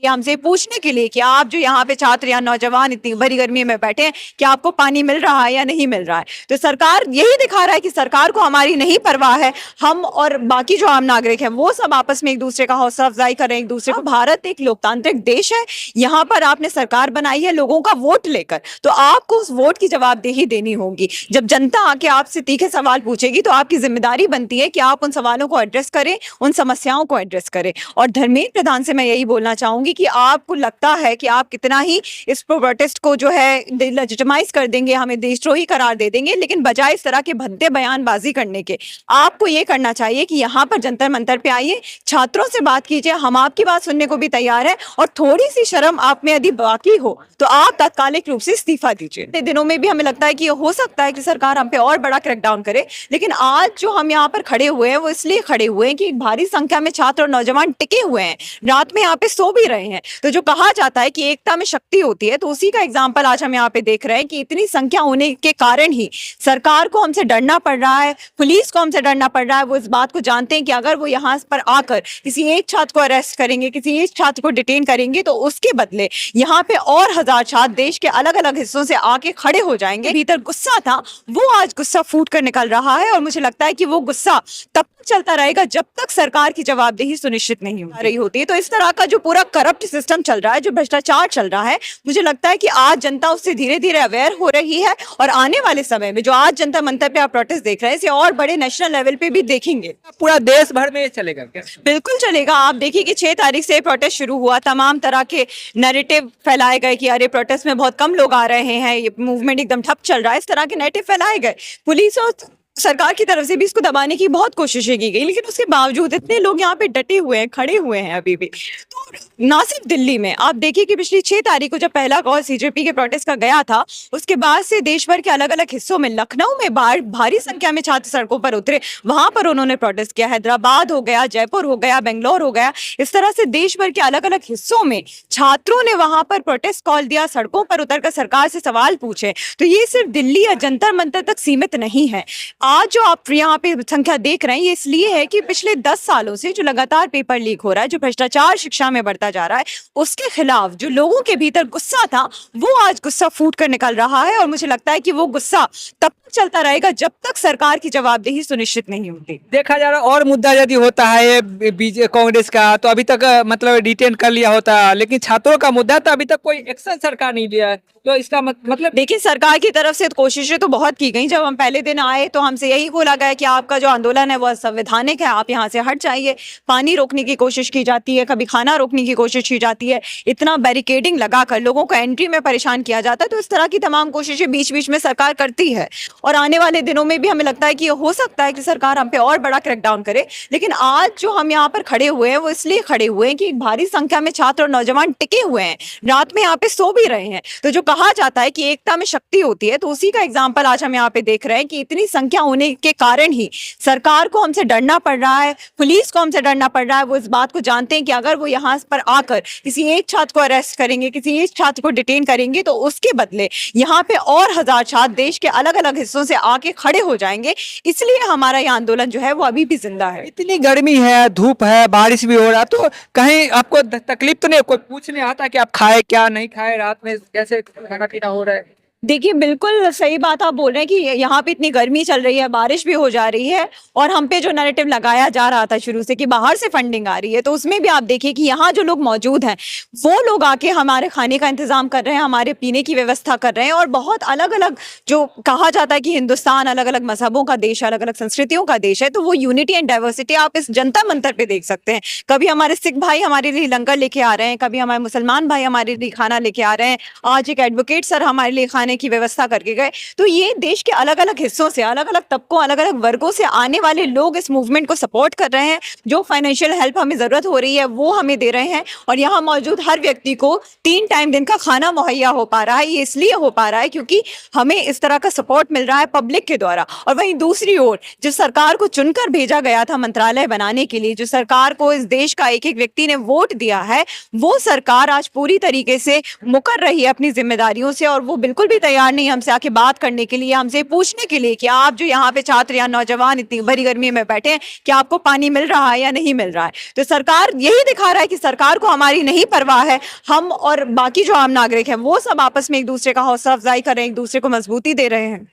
ये हमसे पूछने के लिए कि आप जो यहाँ पे छात्र या नौजवान इतनी भरी गर्मी में बैठे हैं, क्या आपको पानी मिल रहा है या नहीं मिल रहा है। तो सरकार यही दिखा रहा है कि सरकार को हमारी नहीं परवाह है। हम और बाकी जो आम नागरिक हैं वो सब आपस में एक दूसरे का हौसला अफजाई कर रहे हैं एक दूसरे को। भारत एक लोकतांत्रिक देश है, यहाँ पर आपने सरकार बनाई है लोगों का वोट लेकर, तो आपको उस वोट की जवाबदेही देनी होगी। जब जनता आके आपसे तीखे सवाल पूछेगी तो आपकी जिम्मेदारी बनती है कि आप उन सवालों को एड्रेस करें, उन समस्याओं को एड्रेस करें। और धर्मेंद्र प्रधान से मैं यही बोलना चाहूंगी कि आपको लगता है कि आप कितना ही इस प्रोटेस्ट को जो है लेजिटिमाइज कर देंगे, हमें देशद्रोही करार दे देंगे, लेकिन बजाय इस तरह के भद्दे बयानबाजी करने के आपको ये करना चाहिए कि यहाँ पर जंतर मंतर पे आइए, छात्रों से बात कीजिए, हम आपकी बात सुनने को भी तैयार है। और थोड़ी सी शर्म आप में यदि बाकी हो तो आप तात्कालिक रूप से इस्तीफा दीजिए। इतने दिनों में भी हमें लगता है कि हो सकता है कि सरकार हम पे और बड़ा क्रैकडाउन करे, लेकिन आज जो हम यहाँ पर खड़े हुए हैं वो इसलिए खड़े हुए हैं कि एक भारी संख्या में छात्र और नौजवान टिके हुए हैं, रात में यहाँ पे सो भी रहे हैं। तो जो कहा जाता है कि एकता में शक्ति होती है, तो उसी का एग्जाम्पल आज हम यहाँ पे देख रहे हैं कि इतनी संख्या होने के कारण ही सरकार को हमसे डरना पड़ रहा है, पुलिस को हमसे डरना पड़ रहा है। वो इस बात को जानते हैं कि अगर वो यहाँ पर आकर किसी एक छात्र को अरेस्ट करेंगे, किसी एक छात्र को डिटेन करेंगे, तो उसके बदले यहाँ पे और हजार छात्र देश के अलग अलग हिस्सों से आके खड़े हो जाएंगे। भीतर गुस्सा था, वो आज गुस्सा फूट कर निकल रहा है, और मुझे लगता है कि वो गुस्सा तब चलता रहेगा जब तक सरकार की जवाबदेही सुनिश्चित नहीं हो रही होती है। तो इस तरह का जो पूरा करप्ट सिस्टम चल रहा है, जो भ्रष्टाचार चल रहा है, मुझे लगता है कि आज जनता उससे धीरे धीरे अवेयर हो रही है, और आने वाले समय में जो आज जनता मंतर पे आप प्रोटेस्ट देख रहे हैं, इसे और बड़े नेशनल लेवल पे भी देखेंगे। पूरा देश भर में चलेगा क्या? बिल्कुल चलेगा। आप देखिए कि 6 तारीख से प्रोटेस्ट शुरू हुआ, तमाम तरह के नैरेटिव फैलाए गए कि अरे प्रोटेस्ट में बहुत कम लोग आ रहे हैं, ये मूवमेंट एकदम ठप चल रहा है, इस तरह के नैरेटिव फैलाए गए। पुलिस और सरकार की तरफ से भी इसको दबाने की बहुत कोशिशें की गई, लेकिन उसके बावजूद इतने लोग यहाँ पे डटे हुए हैं, खड़े हुए हैं अभी भी। तो ना सिर्फ दिल्ली में, आप देखिए कि पिछली 6 तारीख को जब पहला कॉल सीजेपी के प्रोटेस्ट का गया था, उसके बाद से देश भर के अलग अलग हिस्सों में, लखनऊ में भारी संख्या में छात्र सड़कों पर उतरे, वहां पर उन्होंने प्रोटेस्ट किया। हैदराबाद हो गया, जयपुर हो गया, बेंगलोर हो गया, इस तरह से देश भर के अलग अलग हिस्सों में छात्रों ने वहां पर प्रोटेस्ट कॉल दिया, सड़कों पर उतरकर सरकार से सवाल पूछे। तो ये सिर्फ दिल्ली या जंतर मंतर तक सीमित नहीं है। आज जो आप यहाँ पे संख्या देख रहे हैं, ये इसलिए है कि पिछले 10 सालों से जो लगातार पेपर लीक हो रहा है, जो भ्रष्टाचार शिक्षा में बढ़ता जा रहा है, उसके खिलाफ जो लोगों के भीतर गुस्सा था, वो आज गुस्सा फूट कर निकल रहा है। और मुझे लगता है कि वो गुस्सा तब तक चलता रहेगा जब तक सरकार की जवाबदेही सुनिश्चित नहीं होती। देखा जा रहा और मुद्दा यदि होता है कांग्रेस का, तो अभी तक मतलब डिटेन कर लिया होता, लेकिन छात्रों का मुद्दा तो अभी तक कोई एक्शन सरकार नहीं लिया है। तो इसका मतलब देखिए, सरकार की तरफ से कोशिशें तो बहुत की गई। जब हम पहले दिन आए तो हमसे यही बोला गया कि आपका जो आंदोलन है वो संवैधानिक है, आप यहाँ से हट जाइए। पानी रोकने की कोशिश की जाती है, कभी खाना रोकने की कोशिश की जाती है, इतना बैरिकेडिंग लगाकर लोगों को एंट्री में परेशान किया जाता है। तो इस तरह की तमाम कोशिशें बीच बीच में सरकार करती है, और आने वाले दिनों में भी हमें लगता है कि हो सकता है कि सरकार हम पे और बड़ा क्रैकडाउन करे। लेकिन आज जो हम यहाँ पर खड़े हुए हैं वो इसलिए खड़े हुए हैं कि एक भारी संख्या में छात्र और नौजवान टिके हुए हैं, रात में यहाँ पे सो भी रहे हैं। तो जो कहा जाता है कि एकता में शक्ति होती है, तो उसी का एग्जाम्पल आज हम यहाँ पे देख रहे हैं कि इतनी संख्या होने के कारण ही सरकार को हमसे डरना पड़ रहा है, पुलिस को हमसे डरना पड़ रहा है। वो इस बात को जानते हैं कि अगर वो यहाँ पर आकर किसी एक छात्र को अरेस्ट करेंगे, किसी एक छात्र को डिटेन करेंगे, तो उसके बदले यहाँ पे और हजार छात्र देश के अलग अलग हिस्सों से आके खड़े हो जाएंगे। इसलिए हमारा ये आंदोलन जो है वो अभी भी जिंदा है। इतनी गर्मी है, धूप है, बारिश भी हो रहा, तो कहीं आपको तकलीफ तो नहीं? कोई पूछने आता कि आप खाए क्या नहीं खाए, रात में कैसे खाना पीना हो रहा है? देखिए, बिल्कुल सही बात आप बोल रहे हैं कि यहाँ पे इतनी गर्मी चल रही है, बारिश भी हो जा रही है, और हम पे जो नैरेटिव लगाया जा रहा था शुरू से कि बाहर से फंडिंग आ रही है, तो उसमें भी आप देखिए कि यहाँ जो लोग मौजूद हैं वो लोग आके हमारे खाने का इंतजाम कर रहे हैं, हमारे पीने की व्यवस्था कर रहे हैं। और बहुत अलग अलग, जो कहा जाता है कि हिंदुस्तान अलग अलग मजहबों का देश, अलग अलग संस्कृतियों का देश है, तो वो यूनिटी एंड डाइवर्सिटी आप इस जनता मंतर पे देख सकते हैं। कभी हमारे सिख भाई हमारे लिए लंगर लेके आ रहे हैं, कभी हमारे मुसलमान भाई हमारे लिए खाना लेके आ रहे हैं, आज एक एडवोकेट सर हमारे लिए खाने की व्यवस्था करके गए। तो ये देश के अलग अलग हिस्सों से, अलग अलग तबकों, अलग अलग वर्गों से आने वाले लोग इस मूवमेंट को सपोर्ट कर रहे हैं। जो फाइनेंशियल हेल्प हमें जरूरत हो रही है वो हमें दे रहे हैं, और यहाँ मौजूद हर व्यक्ति को 3 टाइम दिन का खाना मुहैया हो पा रहा है। ये इसलिए हो पा रहा है क्योंकि हमें इस तरह का सपोर्ट मिल रहा है पब्लिक के द्वारा। और वहीं दूसरी ओर, जो सरकार को चुनकर भेजा गया था मंत्रालय बनाने के लिए, जो सरकार को इस देश का एक एक व्यक्ति ने वोट दिया है, वो सरकार आज पूरी तरीके से मुकर रही है अपनी जिम्मेदारियों से, और वो बिल्कुल भी तैयार नहीं हमसे आके बात करने के लिए, हमसे पूछने के लिए कि आप जो यहाँ पे छात्र या नौजवान इतनी भरी गर्मी में बैठे हैं, क्या आपको पानी मिल रहा है या नहीं मिल रहा है। तो सरकार यही दिखा रहा है कि सरकार को हमारी नहीं परवाह है। हम और बाकी जो आम नागरिक हैं वो सब आपस में एक दूसरे का हौसला अफजाई कर रहे हैं, एक दूसरे को मजबूती दे रहे हैं।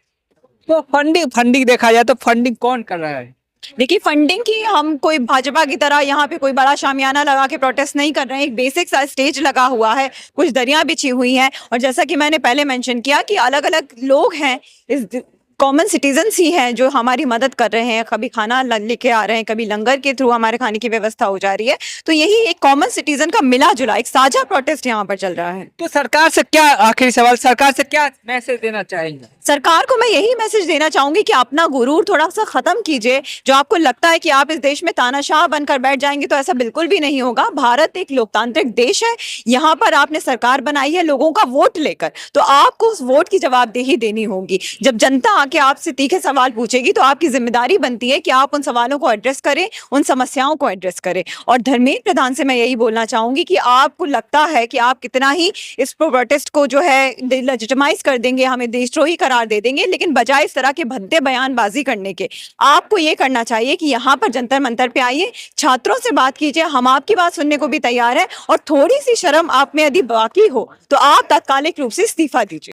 तो फंडिंग देखा जाए तो फंडिंग कौन कर रहा है? देखिए, फंडिंग की हम कोई भाजपा की तरह यहाँ पे कोई बड़ा शामियाना लगा के प्रोटेस्ट नहीं कर रहे हैं। एक बेसिक सा स्टेज लगा हुआ है, कुछ दरियां बिछी हुई हैं, और जैसा कि मैंने पहले मेंशन किया कि अलग अलग लोग हैं, इस कॉमन सिटीजन्स ही हैं जो हमारी मदद कर रहे हैं। कभी खाना लेके आ रहे हैं, कभी लंगर के थ्रू हमारे खाने की व्यवस्था हो जा रही है। तो यही एक कॉमन सिटीजन का मिला जुला एक साझा प्रोटेस्ट यहाँ पर चल रहा है। तो सरकार से क्या, आखिरी सवाल, सरकार से क्या मैसेज देना चाहेंगे? सरकार को मैं यही मैसेज देना चाहूंगी कि अपना गुरूर थोड़ा सा खत्म कीजिए। जो आपको लगता है कि आप इस देश में तानाशाह बनकर बैठ जाएंगे, तो ऐसा बिल्कुल भी नहीं होगा। भारत एक लोकतांत्रिक देश है, यहाँ पर आपने सरकार बनाई है लोगों का वोट लेकर, तो आपको उस वोट की जवाबदेही देनी होगी। जब जनता आके आपसे तीखे सवाल पूछेगी तो आपकी जिम्मेदारी बनती है कि आप उन सवालों को एड्रेस करें, उन समस्याओं को एड्रेस करें। और धर्मेंद्र प्रधान से मैं यही बोलना चाहूंगी कि आपको लगता है कि आप कितना ही इस प्रोटेस्ट को जो है लेजिटिमाइज कर देंगे, हमें देशद्रोही करार दे देंगे, लेकिन बजाय इस तरह के भद्दे बयानबाजी करने के आपको ये करना चाहिए कि यहाँ पर जंतर मंतर पे आइए, छात्रों से बात कीजिए। हम आपकी बात सुनने को भी तैयार है, और थोड़ी सी शर्म आप में यदि बाकी हो तो आप तात्कालिक रूप से इस्तीफा दीजिए।